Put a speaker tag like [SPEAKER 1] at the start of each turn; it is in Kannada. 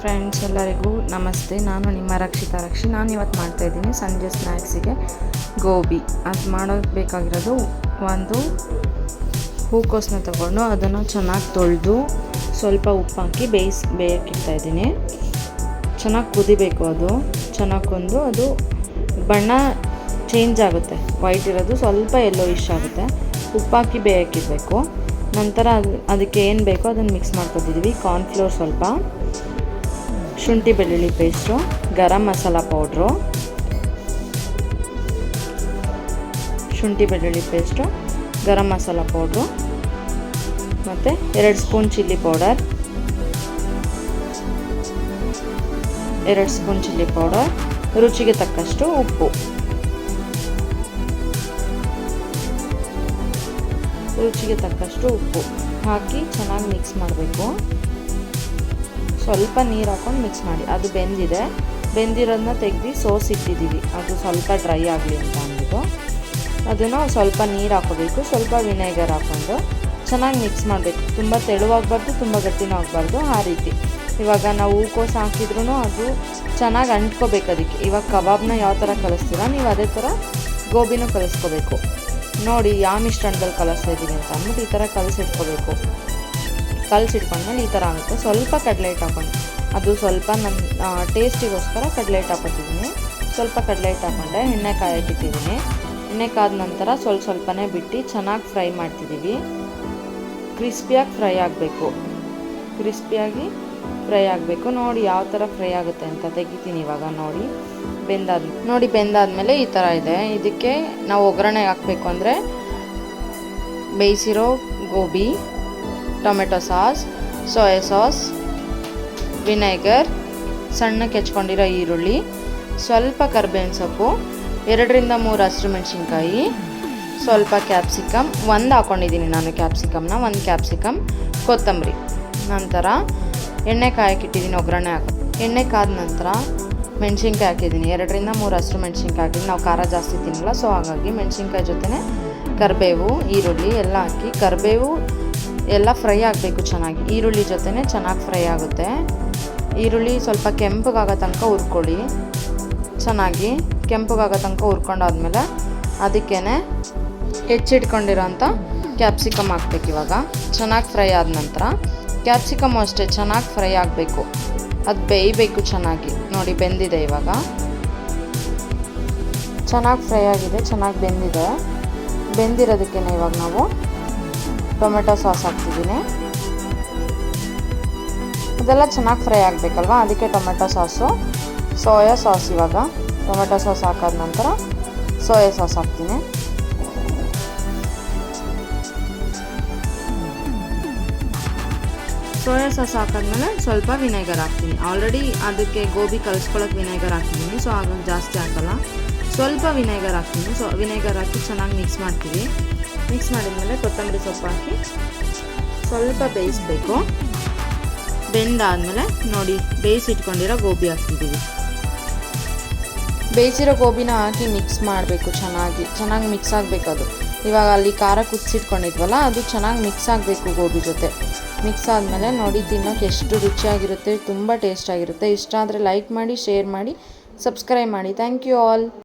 [SPEAKER 1] ಫ್ರೆಂಡ್ಸ್ ಎಲ್ಲರಿಗೂ ನಮಸ್ತೆ. ನಾನು ನಿಮ್ಮ ರಕ್ಷಿತಾ. ನಾನು ಇವತ್ತು ಮಾಡ್ತಾಯಿದ್ದೀನಿ ಸಂಜೆ ಸ್ನ್ಯಾಕ್ಸಿಗೆ ಗೋಬಿ. ಅದು ಮಾಡೋಕ್ಕೆ ಬೇಕಾಗಿರೋದು ಒಂದು ಹೂಕೋಸನ್ನ ತಗೊಂಡು ಅದನ್ನು ಚೆನ್ನಾಗಿ ತೊಳೆದು ಸ್ವಲ್ಪ ಉಪ್ಪು ಹಾಕಿ ಬೇಯಕ್ಕಿಡ್ತಾಯಿದ್ದೀನಿ. ಚೆನ್ನಾಗಿ ಕುದಿಬೇಕು. ಅದು ಚೆನ್ನಾಗಿ ಕೊಂದು ಅದು ಬಣ್ಣ ಚೇಂಜ್ ಆಗುತ್ತೆ, ವೈಟ್ ಇರೋದು ಸ್ವಲ್ಪ ಯೆಲ್ಲೋಯಿಶ್ ಆಗುತ್ತೆ. ಉಪ್ಪು ಹಾಕಿ ಬೇಯಕ್ಕಿಡಬೇಕು. ನಂತರ ಅದಕ್ಕೆ ಏನು ಬೇಕೋ ಅದನ್ನು ಮಿಕ್ಸ್ ಮಾಡ್ಕೊತಿದ್ದೀವಿ. ಕಾರ್ನ್ಫ್ಲೋರ್ ಸ್ವಲ್ಪ, ಶುಂಠಿ ಬೆಳ್ಳುಳ್ಳಿ ಪೇಸ್ಟು, ಗರಂ ಮಸಾಲ ಪೌಡ್ರು, ಶುಂಠಿ ಬೆಳ್ಳುಳ್ಳಿ ಪೇಸ್ಟು, ಗರಂ ಮಸಾಲ ಪೌಡ್ರು, ಮತ್ತು 2 spoon chilli powder, 2 spoon chilli powder, ರುಚಿಗೆ ತಕ್ಕಷ್ಟು ಉಪ್ಪು, ಹಾಕಿ ಚೆನ್ನಾಗಿ ಮಿಕ್ಸ್ ಮಾಡಬೇಕು. ಸ್ವಲ್ಪ ನೀರು ಹಾಕ್ಕೊಂಡು ಮಿಕ್ಸ್ ಮಾಡಿ. ಅದು ಬೆಂದಿರೋದನ್ನ ತೆಗೆದು ಇಟ್ಟಿದ್ದೀವಿ. ಅದು ಸ್ವಲ್ಪ ಡ್ರೈ ಆಗಲಿ ಅಂತ ಅಂದ್ಬಿಟ್ಟು ಅದನ್ನು ಸ್ವಲ್ಪ ನೀರು ಹಾಕೋಬೇಕು. ಸ್ವಲ್ಪ ವಿನೆಗರ್ ಹಾಕ್ಕೊಂಡು ಚೆನ್ನಾಗಿ ಮಿಕ್ಸ್ ಮಾಡಬೇಕು. ತುಂಬ ತೆಳುವಾಗಬಾರ್ದು, ತುಂಬ ಗಟ್ಟಿನೂ ಆಗಬಾರ್ದು, ಆ ರೀತಿ. ಇವಾಗ ನಾವು ಹೂಕೋಸು ಹಾಕಿದ್ರೂ ಅದು ಚೆನ್ನಾಗಿ ಅಂಟ್ಕೋಬೇಕು ಅದಕ್ಕೆ. ಇವಾಗ ಕಬಾಬ್ನ ಯಾವ ಥರ ಕಲಿಸ್ತೀರ ನೀವು ಅದೇ ಥರ ಗೋಬಿನೂ ಕಲಿಸ್ಕೋಬೇಕು. ನೋಡಿ ಯಾವ ಮಿಶ್ರಣದಲ್ಲಿ ಕಲಿಸ್ತಾ ಇದ್ದೀನಿ ಅಂತ ಅಂದ್ಬಿಟ್ಟು ಈ ಥರ ಕಲಸಿಟ್ಕೊಂಡ್ಮೇಲೆ ಈ ಥರ ಆಗುತ್ತೆ. ಸ್ವಲ್ಪ ಕಡಲೆ ಹಿಟ್ಟು ಹಾಕೊಂಡು, ಅದು ಸ್ವಲ್ಪ ನನ್ನ ಟೇಸ್ಟಿಗೋಸ್ಕರ ಕಡಲೆ ಹಿಟ್ಟು ಹಾಕೋತಿದ್ದೀನಿ. ಸ್ವಲ್ಪ ಕಡಲೆ ಹಿಟ್ಟು ಹಾಕೊಂಡೆ, ಎಣ್ಣೆ ಕಾಯಕ್ಕಿಟ್ಟಿದ್ದೀನಿ. ಎಣ್ಣೆ ಕಾದ ನಂತರ ಸ್ವಲ್ಪನೇ ಬಿಟ್ಟು ಚೆನ್ನಾಗಿ ಫ್ರೈ ಮಾಡ್ತಿದ್ದೀವಿ. ಕ್ರಿಸ್ಪಿಯಾಗಿ ಫ್ರೈ ಆಗಬೇಕು. ನೋಡಿ ಯಾವ ಥರ ಫ್ರೈ ಆಗುತ್ತೆ ಅಂತ ತೆಗಿತೀನಿ ಇವಾಗ. ನೋಡಿ ಬೆಂದಾದ್ಮೇಲೆ ಈ ಥರ ಇದೆ. ಇದಕ್ಕೆ ನಾವು ಒಗ್ಗರಣೆ ಹಾಕಬೇಕು ಅಂದರೆ ಬೇಯಿಸಿರೋ gobi, tomato sauce, soya sauce, vinegar, ಸಣ್ಣಕ್ಕೆ ಹೆಚ್ಕೊಂಡಿರೋ ಈರುಳ್ಳಿ, ಸ್ವಲ್ಪ ಕರಿಬೇವಿನ ಸೊಪ್ಪು, 2 ರಿಂದ 3 ಹಸಿಮೆಣಸಿನ್ಕಾಯಿ, ಸ್ವಲ್ಪ ಕ್ಯಾಪ್ಸಿಕಮ್, 1 ಹಾಕ್ಕೊಂಡಿದ್ದೀನಿ ನಾನು ಕ್ಯಾಪ್ಸಿಕಮ್ನ, 1 ಕ್ಯಾಪ್ಸಿಕಮ್, ಕೊತ್ತಂಬರಿ. ನಂತರ ಎಣ್ಣೆ ಕಾಯಕ್ಕಿಟ್ಟಿದ್ದೀನಿ ಒಗ್ಗರಣೆ ಎಣ್ಣೆ ಕಾದ ನಂತರ ಮೆಣಸಿನ್ಕಾಯಿ ಹಾಕಿದ್ದೀನಿ. 2 ರಿಂದ 3 ಹಸಿಮೆಣಸಿನ್ಕಾಯಿ ಹಾಕಿದ್ದೀನಿ. ನಾವು ಖಾರ ಜಾಸ್ತಿ ತಿನ್ನಲ್ಲ, ಸೊ ಹಾಗಾಗಿ ಮೆಣಸಿನ್ಕಾಯಿ ಜೊತೆನೇ ಕರಿಬೇವು, ಈರುಳ್ಳಿ ಎಲ್ಲ ಹಾಕಿ, ಕರಿಬೇವು ಎಲ್ಲ ಫ್ರೈ ಆಗಬೇಕು ಚೆನ್ನಾಗಿ. ಈರುಳ್ಳಿ ಜೊತೆನೇ ಚೆನ್ನಾಗಿ ಫ್ರೈ ಆಗುತ್ತೆ. ಈರುಳ್ಳಿ ಸ್ವಲ್ಪ ಕೆಂಪಗಾಗೋ ತನಕ ಹುರ್ಕೊಳ್ಳಿ. ಚೆನ್ನಾಗಿ ಕೆಂಪಗಾಗೋ ತನಕ ಹುರ್ಕೊಂಡಾದ್ಮೇಲೆ ಅದಕ್ಕೇ ಹೆಚ್ಚಿಟ್ಕೊಂಡಿರೋಂಥ ಕ್ಯಾಪ್ಸಿಕಮ್ ಹಾಕ್ಬೇಕು. ಇವಾಗ ಚೆನ್ನಾಗಿ ಫ್ರೈ ಆದ ನಂತರ ಕ್ಯಾಪ್ಸಿಕಮ್ ಅಷ್ಟೇ ಚೆನ್ನಾಗಿ ಫ್ರೈ ಆಗಬೇಕು. ಅದು ಬೇಯಬೇಕು ಚೆನ್ನಾಗಿ. ನೋಡಿ ಬೆಂದಿದೆ. ಇವಾಗ ಚೆನ್ನಾಗಿ ಫ್ರೈ ಆಗಿದೆ, ಚೆನ್ನಾಗಿ ಬೆಂದಿದೆ. ಬೆಂದಿರೋದಕ್ಕೇ ಇವಾಗ ನಾವು ಟೊಮೆಟೊ ಸಾಸ್ ಹಾಕ್ತಿದ್ದೀನಿ. ಇದೆಲ್ಲ ಚೆನ್ನಾಗಿ ಫ್ರೈ ಆಗಬೇಕಲ್ವ, ಅದಕ್ಕೆ ಟೊಮೆಟೊ ಸಾಸು, ಸೋಯಾ ಸಾಸ್. ಇವಾಗ ಟೊಮೆಟೊ ಸಾಸ್ ಹಾಕಾದ ನಂತರ ಸೋಯಾ ಸಾಸ್ ಹಾಕ್ತೀನಿ. ಸೋಯಾ ಸಾಸ್ ಹಾಕಾದ್ಮೇಲೆ ಸ್ವಲ್ಪ ವಿನೆಗರ್ ಹಾಕ್ತೀನಿ. ಆಲ್ರೆಡಿ ಅದಕ್ಕೆ ಗೋಬಿ ಕಲಿಸ್ಕೊಳ್ಳೋಕೆ ವಿನೆಗರ್ ಹಾಕ್ತಿದ್ದೀನಿ, ಸೊ ಹಾಗಾಗಿ ಜಾಸ್ತಿ ಹಾಕಲ್ಲ. ಸ್ವಲ್ಪ ವಿನೆಗರ್ ಹಾಕ್ತೀನಿ. ವಿನೆಗರ್ ಹಾಕಿ ಚೆನ್ನಾಗಿ ಮಿಕ್ಸ್ ಮಾಡ್ತೀವಿ. ಮಿಕ್ಸ್ ಮಾಡಿದ್ಮೇಲೆ ಕೊತ್ತಂಬರಿ ಸೊಪ್ಪು ಹಾಕಿ ಸ್ವಲ್ಪ ಬೇಯಿಸಬೇಕು. ಬೆಂದಾದಮೇಲೆ ನೋಡಿ ಬೇಯಿಸಿಟ್ಕೊಂಡಿರೋ ಗೋಬಿ ಹಾಕ್ತಿದ್ದೀವಿ. ಬೇಯಿಸಿರೋ ಗೋಬಿನ ಹಾಕಿ ಮಿಕ್ಸ್ ಮಾಡಬೇಕು. ಚೆನ್ನಾಗಿ ಮಿಕ್ಸ್ ಆಗಬೇಕು ಅದು. ಇವಾಗ ಅಲ್ಲಿ ಖಾರ ಕುದಿಸಿಟ್ಕೊಂಡಿದ್ವಲ್ಲ, ಅದು ಚೆನ್ನಾಗಿ ಮಿಕ್ಸ್ ಆಗಬೇಕು ಗೋಬಿ ಜೊತೆ. ಮಿಕ್ಸ್ ಆದಮೇಲೆ ನೋಡಿ ತಿನ್ನೋಕೆ ಎಷ್ಟು ರುಚಿಯಾಗಿರುತ್ತೆ, ತುಂಬ ಟೇಸ್ಟಾಗಿರುತ್ತೆ. ಇಷ್ಟ ಆದರೆ ಲೈಕ್ ಮಾಡಿ, ಶೇರ್ ಮಾಡಿ, ಸಬ್ಸ್ಕ್ರೈಬ್ ಮಾಡಿ. Thank you all.